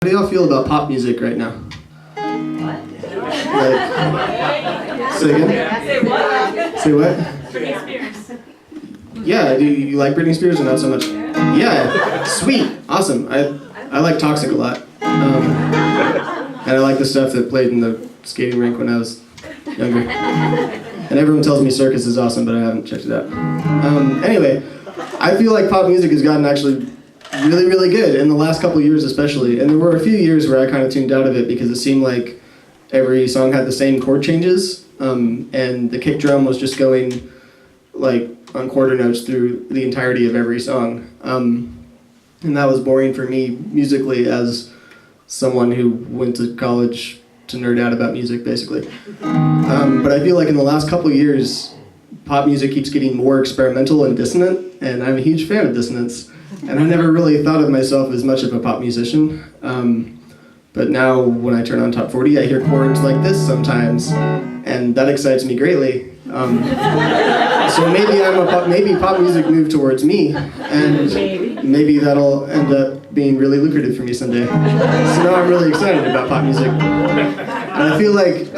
How do y'all feel about pop music right now? What? Say again? Say what? Say what? Britney Spears. Yeah, do you like Britney Spears or not so much? Yeah, sweet, awesome. I like Toxic a lot. And I like the stuff that played in the skating rink when I was younger. And everyone tells me Circus is awesome, but I haven't checked it out. Anyway, I feel like pop music has gotten actually really, really good in the last couple of years especially. And there were a few years where I kind of tuned out of it because it seemed like every song had the same chord changes, and the kick drum was just going like on quarter notes through the entirety of every song. And that was boring for me musically as someone who went to college to nerd out about music, basically. But I feel like in the last couple of years, pop music keeps getting more experimental and dissonant, and I'm a huge fan of dissonance. And I never really thought of myself as much of a pop musician. But now when I turn on Top 40, I hear chords like this sometimes, and that excites me greatly. So maybe pop music moved towards me, and maybe that'll end up being really lucrative for me someday. So now I'm really excited about pop music. And I feel like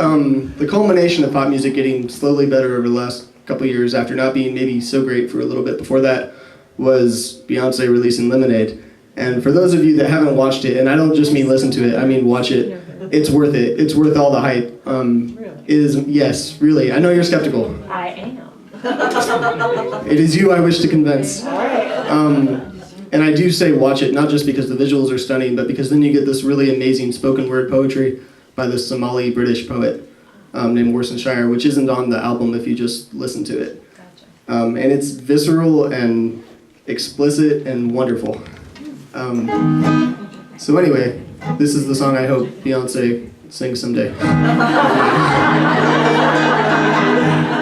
the culmination of pop music getting slowly better over the last couple years, after not being maybe so great for a little bit before that, was Beyonce releasing Lemonade. And for those of you that haven't watched it, and I don't just mean listen to it, I mean watch it, it's worth it. It's worth all the hype. Yes, really. I know you're skeptical. I am. It is you I wish to convince. And I do say watch it, not just because the visuals are stunning, but because then you get this really amazing spoken word poetry by this Somali British poet named Worcestershire, which isn't on the album if you just listen to it. Gotcha. And it's visceral and explicit and wonderful. So anyway, this is the song I hope Beyonce sings someday. It's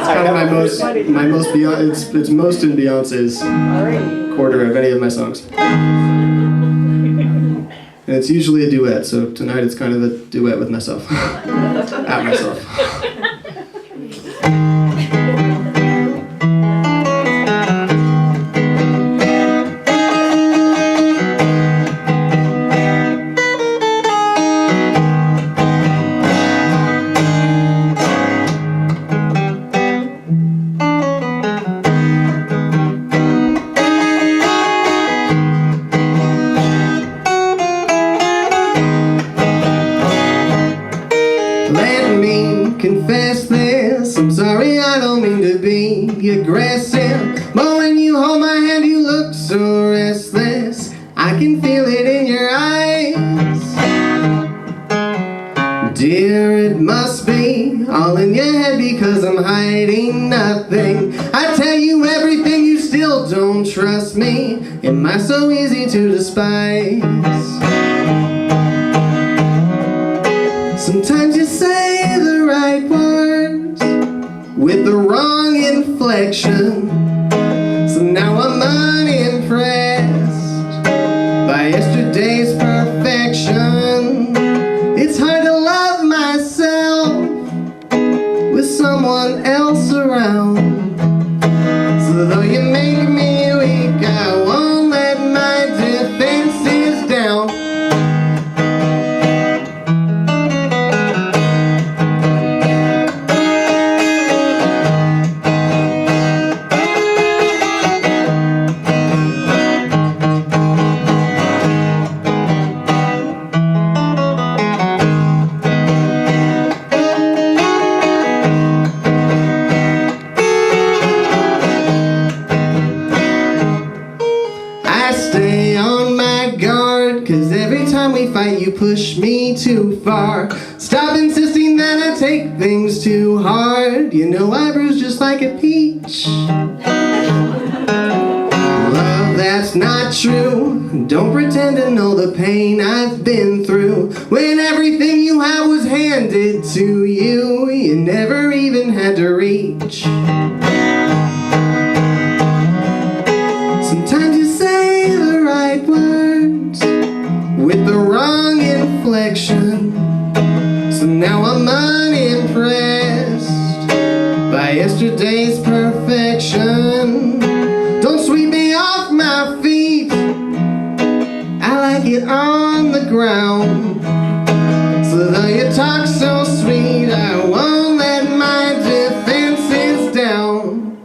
kind of my most it's most in Beyonce's quarter of any of my songs. And it's usually a duet, so tonight it's kind of a duet with myself. At myself. Let me confess this, I'm sorry I don't mean to be aggressive, but when you hold my hand you look so restless, I can feel it in your eyes. Dear, it must be all in your head because I'm hiding nothing. I tell you everything, you still don't trust me. Am I so easy to despise? Sometimes you say the right words with the wrong inflection. So now I'm unimpressed by yesterday's perfection. It's hard to love myself with someone else around. So though you make me weak, I won't let my defenses down. Stay on my guard, cause every time we fight you push me too far. Stop insisting that I take things too hard. You know I bruise just like a peach. Love, that's not true. Don't pretend to know the pain I've been through. When everything you had was handed to you, you never even had to reach. Sometimes you say the right words with the wrong inflection. So now I'm unimpressed by yesterday's perfection. Don't sweep me off my feet, I like it on the ground. ground. So though you talk so sweet, I won't let my defenses down.